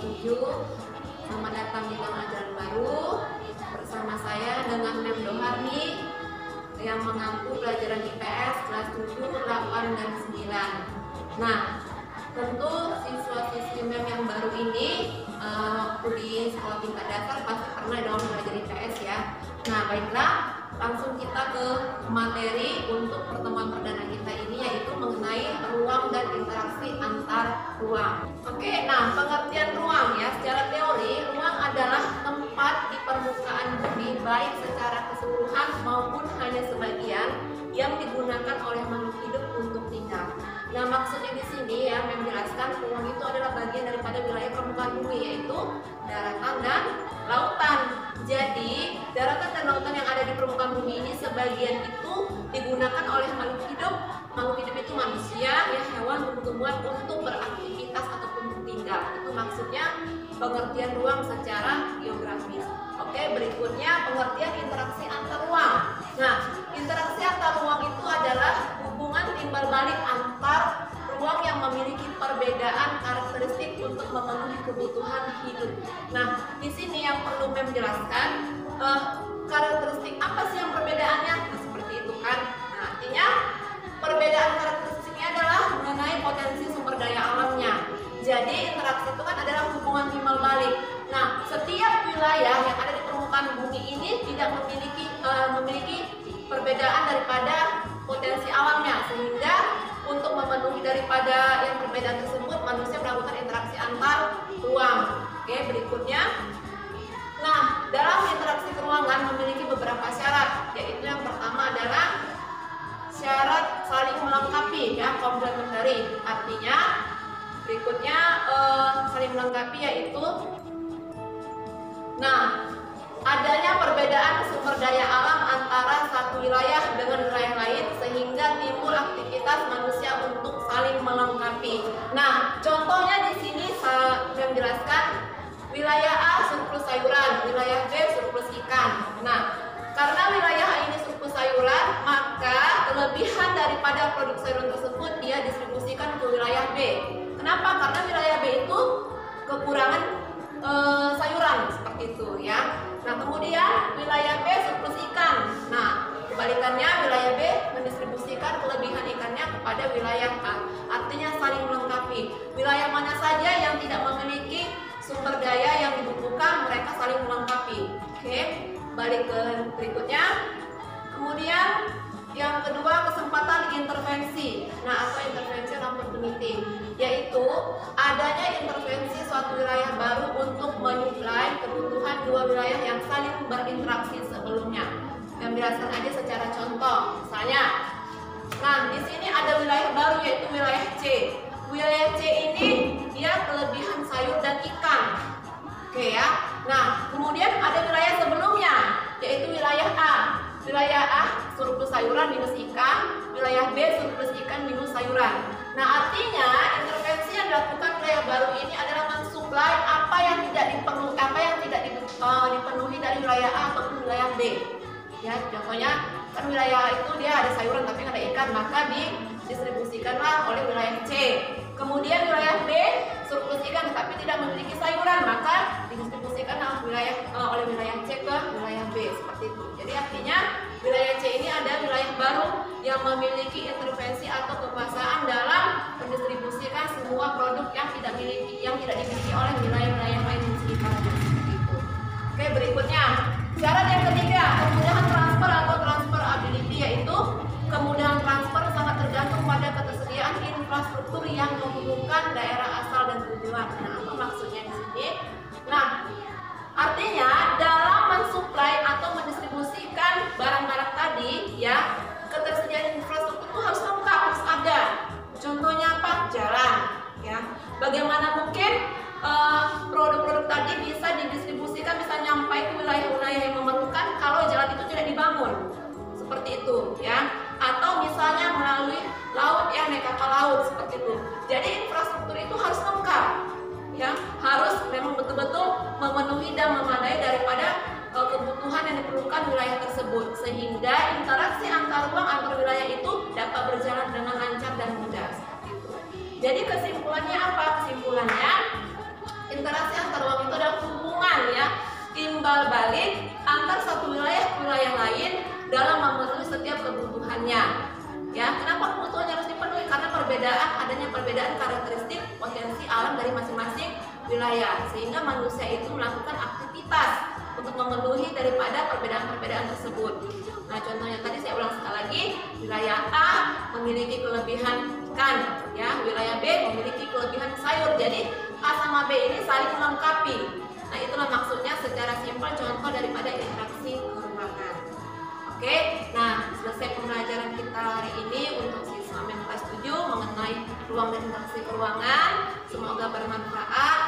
7. Selamat datang di tahun ajaran baru. Bersama saya dengan Mem Doharni yang mengampu pelajaran IPS kelas 7, 8, dan 9. Nah, tentu siswa-siswi Mem yang baru ini waktu di sekolah tingkat dasar pasti pernah dong belajar IPS ya. Nah, baiklah, langsung kita ke materi untuk pertemuan perdana kita ini, yaitu mengenai ruang dan interaksi antar ruang. Oke, nah pengertian ruang ya, secara teori ruang adalah tempat di permukaan bumi baik secara keseluruhan maupun hanya sebagian yang digunakan oleh makhluk hidup untuk tinggal. Nah, maksudnya di sini ya, menjelaskan ruang itu adalah bagian daripada wilayah permukaan bumi, yaitu daratan dan lautan. Jadi, daratan dan lautan yang ada di permukaan bumi ini sebagian itu digunakan oleh makhluk hidup. Makhluk hidup itu manusia, ya, hewan, tumbuh-tumbuhan untuk beraktivitas ataupun tinggal. Itu maksudnya pengertian ruang secara geografis. Oke, berikutnya pengertian interaksi antar ruang. Nah, interaksi antar ruang itu adalah hubungan timbal balik antar ruang yang memiliki perbedaan karakteristik untuk memenuhi kebutuhan hidup. Nah, di sini yang perlu Mem jelaskan, karakteristik apa sih yang perbedaannya? Nah, seperti itu kan. Nah, artinya perbedaan karakteristiknya adalah mengenai potensi sumber daya alamnya. Jadi interaksi itu kan adalah hubungan timbal balik. Nah, setiap wilayah yang ada di permukaan bumi ini tidak memiliki perbedaan daripada potensi alamnya, sehingga untuk memenuhi daripada yang perbedaan tersebut manusia melakukan interaksi antar ruang. Oke, berikutnya. Nah, dalam interaksi keruangan memiliki beberapa syarat, yaitu yang pertama adalah syarat saling melengkapi ya, komplementari. Artinya berikutnya saling melengkapi yaitu adanya perbedaan sumber daya alam antara satu wilayah dengan wilayah lain sehingga timbul aktivitas manusia untuk saling melengkapi. Nah, contohnya di sini saya menjelaskan wilayah A surplus sayuran, wilayah B surplus ikan. Nah, karena wilayah A ini surplus sayuran, maka kelebihan daripada produk sayuran tersebut dia distribusikan ke wilayah B. Kenapa? Karena wilayah B itu kekurangan sayuran, seperti itu ya. Nah, kemudian wilayah B surplus ikan. Nah, kebalikannya wilayah B mendistribusikan kelebihan ikannya kepada wilayah A. Artinya saling melengkapi. Wilayah mana saja yang tidak memiliki sumber daya yang dibutuhkan, mereka saling melengkapi. Oke, balik ke berikutnya. Kemudian yang kedua, kesempatan intervensi. Nah, atau intervensi opportunity, yaitu adanya intervensi suatu wilayah baru untuk menyuplai kebutuhan dua wilayah yang saling berinteraksi sebelumnya. Yang jelaskan aja secara contoh. Misalnya, nah di sini ada wilayah baru yaitu wilayah C. Wilayah C ini dia kelebihan sayur dan ikan. Oke ya. Nah, kemudian ada wilayah sebelumnya yaitu wilayah A. Wilayah A surplus sayuran minus ikan, wilayah B surplus ikan minus sayuran. Nah, artinya intervensi yang dilakukan wilayah baru ini adalah mensuplai apa yang tidak dipenuhi dari wilayah A ataupun wilayah B. Ya, contohnya kan wilayah itu dia ada sayuran tapi nggak ada ikan, maka didistribusikanlah oleh wilayah C. Kemudian wilayah B surplus ikan tapi tidak memiliki sayuran, maka didistribusikan oleh wilayah C ke wilayah B, seperti itu. Jadi artinya wilayah C ini ada wilayah baru yang memiliki intervensi atau kekuasaan dalam mendistribusikan semua produk yang tidak dimiliki oleh wilayah-wilayah lain di sekitarnya. Gitu. Oke, berikutnya syarat yang ketiga, kemudahan transfer atau transferability, yaitu kemudahan transfer sangat tergantung pada ketersediaan infrastruktur yang menghubungkan daerah asal dan tujuan. Nah, apa maksudnya di sini? Nah, artinya dalam mensuplai atau mendistribusikan barang-barang tadi ya, ketersediaan infrastruktur itu harus lengkap, harus ada. Contohnya apa? Jalan ya. Bagaimana mungkin produk-produk tadi bisa didistribusikan, bisa nyampai ke wilayah-wilayah yang memerlukan kalau jalan itu tidak dibangun? Seperti itu ya. Atau misalnya melalui laut ya, naik kapal laut, seperti itu. Jadi infrastruktur itu harus lengkap ya, harus memang betul-betul memenuhi dan memadai daripada kebutuhan yang diperlukan wilayah tersebut, sehingga interaksi antar ruang antar wilayah itu dapat berjalan dengan lancar dan mudah. Gitu. Jadi kesimpulannya apa? Kesimpulannya, interaksi masing-masing wilayah, sehingga manusia itu melakukan aktivitas untuk memenuhi daripada perbedaan-perbedaan tersebut. Nah, contohnya tadi saya ulang sekali lagi, wilayah A memiliki kelebihan ikan, ya, wilayah B memiliki kelebihan sayur. Jadi A sama B ini saling melengkapi. Nah, itulah maksudnya secara simpel contoh daripada interaksi keruangan. Oke, nah selesai pembelajaran kita hari ini untuk siswa kelas 7 mengenai ruang dan interaksi keruangan. Semoga bermanfaat.